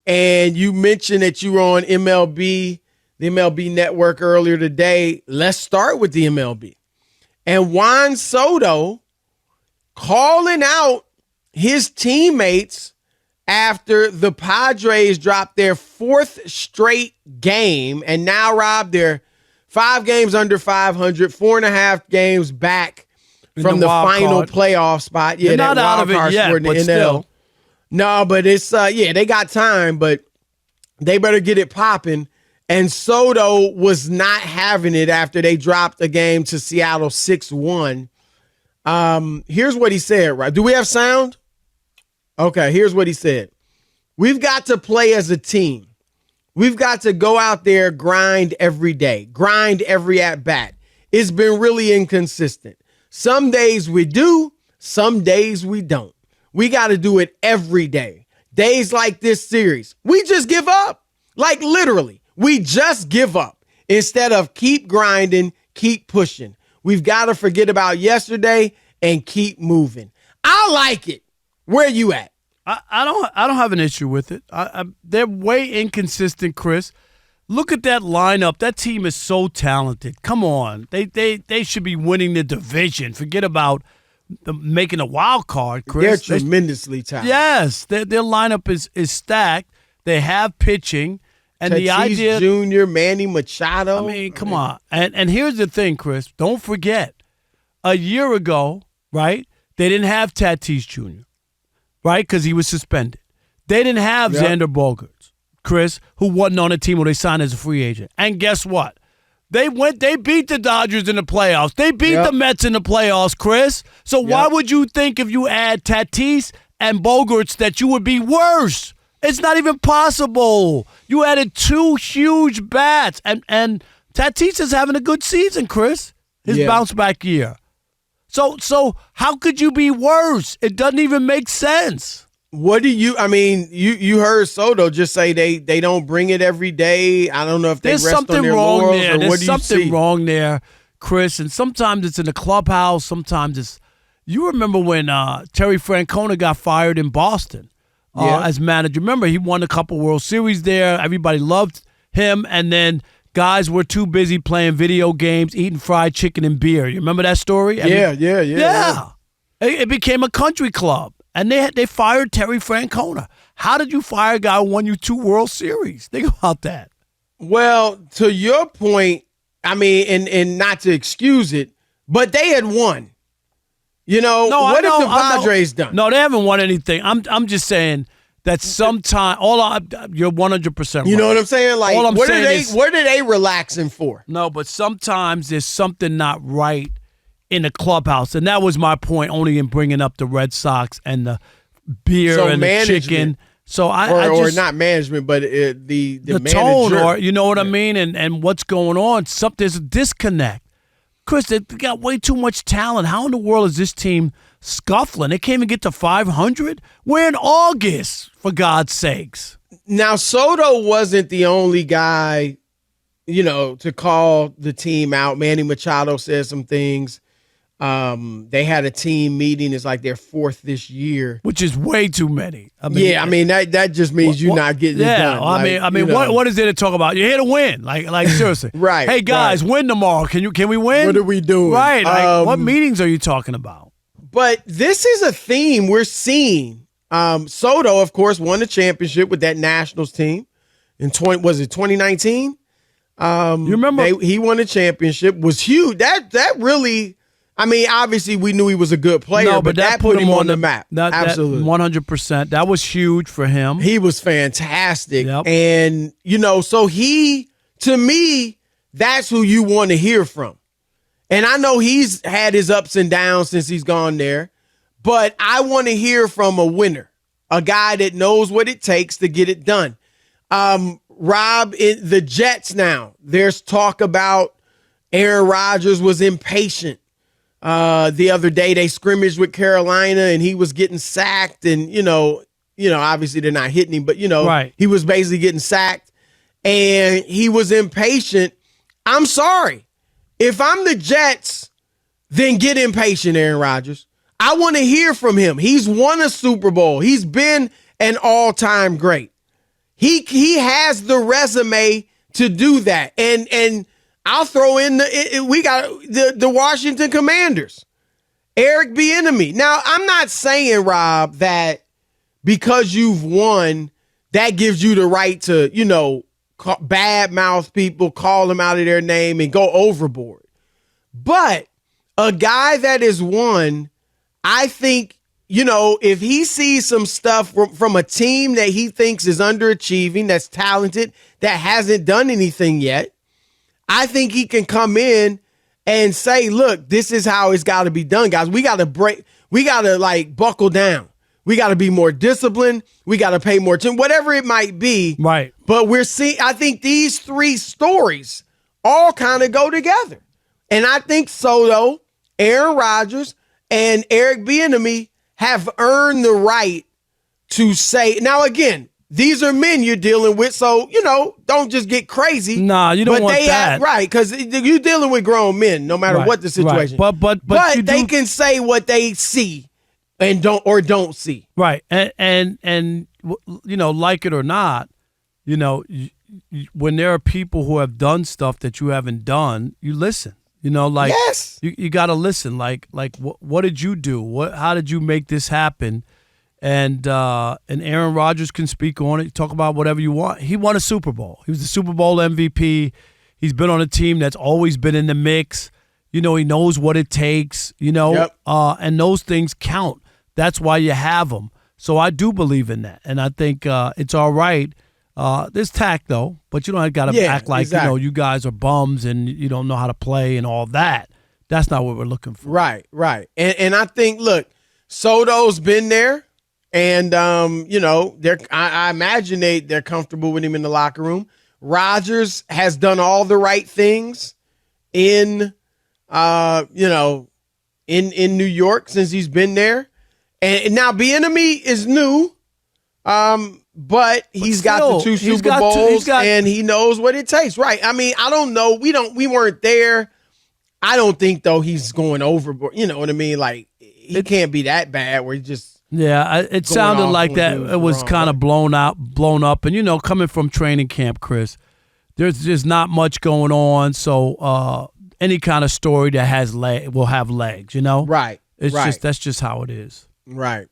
And you mentioned that you were on MLB, the MLB network earlier today. Let's start with the MLB. And Juan Soto calling out his teammates after the Padres dropped their fourth straight game. And now, Rob, they're 5 games under 500, 4.5 games back from the final playoff spot. Yeah, they're not out of it yet, but still. No, but it's, they got time, but they better get it popping. And Soto was not having it after they dropped a game to Seattle 6-1. Here's what he said, right? Do we have sound? Okay, here's what he said. We've got to play as a team. We've got to go out there, grind every day, grind every at-bat. It's been really inconsistent. Some days we do, some days we don't. We got to do it every day. Days like this series, we just give up. Like literally, we just give up instead of keep grinding, keep pushing. We've got to forget about yesterday and keep moving. I like it. Where you at? I don't have an issue with it. They're way inconsistent, Chris. Look at that lineup. That team is so talented. Come on. They should be winning the division. Forget about making a wild card, Chris. They're tremendously talented. Yes. Their lineup is stacked. They have pitching. And Tatis the idea Jr., Manny Machado. I mean, come on. And here's the thing, Chris. Don't forget, a year ago, right, they didn't have Tatis Jr., right, because he was suspended. They didn't have Xander Bogaerts, Chris, who wasn't on a team where they signed as a free agent. And guess what? They beat the Dodgers in the playoffs. They beat the Mets in the playoffs, Chris. So why would you think if you add Tatis and Bogaerts that you would be worse? It's not even possible. You added 2 huge bats. And Tatis is having a good season, Chris. His bounce back year. So how could you be worse? It doesn't even make sense. What do you heard Soto just say they don't bring it every day. I don't know if they rest on their laurels or what do you see? There's something wrong there, Chris. And sometimes it's in the clubhouse. Sometimes it's – you remember when Terry Francona got fired in Boston as manager. Remember, he won a couple World Series there. Everybody loved him. And then – guys were too busy playing video games, eating fried chicken and beer. You remember that story? Yeah. It became a country club, and they fired Terry Francona. How did you fire a guy who won you 2 World Series? Think about that. Well, to your point, I mean, and not to excuse it, but they had won. You know, what have the Padres done? No, they haven't won anything. I'm just saying – that sometime you're 100% right. You know what I'm saying? Like, what are they relaxing for? No, but sometimes there's something not right in the clubhouse, and that was my point. Only in bringing up the Red Sox and the beer and the chicken. So or not management, but the tone, manager. or you know what I mean, and what's going on. There's a disconnect. Chris, they got way too much talent. How in the world is this team scuffling? They can't even get to 500? We're in August, for God's sakes. Now, Soto wasn't the only guy, to call the team out. Manny Machado said some things. They had a team meeting. It's like their 4th this year. Which is way too many. That just means you're not getting it done. What is there to talk about? You're here to win. Like seriously. Right. Hey, guys, win tomorrow. Can we win? What are we doing? Right. What meetings are you talking about? But this is a theme we're seeing. Soto, of course, won the championship with that Nationals team in 2019? You remember? He won the championship. Was huge. That really... I mean, obviously, we knew he was a good player, but that put him on the map. Absolutely. 100%. That was huge for him. He was fantastic. Yep. And, so to me, that's who you want to hear from. And I know he's had his ups and downs since he's gone there, but I want to hear from a winner, a guy that knows what it takes to get it done. Rob, the Jets now, there's talk about Aaron Rodgers was impatient. The other day they scrimmaged with Carolina and he was getting sacked and, obviously they're not hitting him, but, right. He was basically getting sacked and he was impatient. I'm sorry. If I'm the Jets, then get impatient, Aaron Rodgers. I want to hear from him. He's won a Super Bowl. He's been an all-time great. He has the resume to do that. And I'll throw in we got the Washington Commanders. Eric Bieniemy. Now, I'm not saying, Rob, that because you've won, that gives you the right to, bad mouth people, call them out of their name and go overboard. But a guy that has won, I think, if he sees some stuff from a team that he thinks is underachieving, that's talented, that hasn't done anything yet, I think he can come in and say, look, this is how it's got to be done, guys. We got to buckle down. We got to be more disciplined. We got to pay more attention, whatever it might be. Right. But I think these three stories all kind of go together. And I think Soto, Aaron Rodgers, and Eric Bieniemy have earned the right to say, now again, these are men you're dealing with, so, don't just get crazy. Nah, you don't want that. Right, because you're dealing with grown men, no matter what the situation. Right. But they can say what they see and don't see. Right, and like it or not, when there are people who have done stuff that you haven't done, you listen. Yes. you got to listen. Like what did you do? How did you make this happen? And Aaron Rodgers can speak on it. Talk about whatever you want. He won a Super Bowl. He was the Super Bowl MVP. He's been on a team that's always been in the mix. He knows what it takes. Yep. And those things count. That's why you have them. So I do believe in that, and I think it's all right. There's tact though, but you don't got to act like exactly. You guys are bums and you don't know how to play and all that. That's not what we're looking for. Right. And I think, look, Soto's been there. And, I imagine they're comfortable with him in the locker room. Rodgers has done all the right things in New York since he's been there. And now Bieniemy is new, but he's got the two Super Bowls and he knows what it takes. Right. I mean, I don't know. We weren't there. I don't think, though, he's going overboard. You know what I mean? Like, he can't be that bad where he just. Yeah, it sounded like that. It was kind of blown up. And, coming from training camp, Chris, there's just not much going on. So any kind of story that has will have legs, Right. That's just how it is. Right.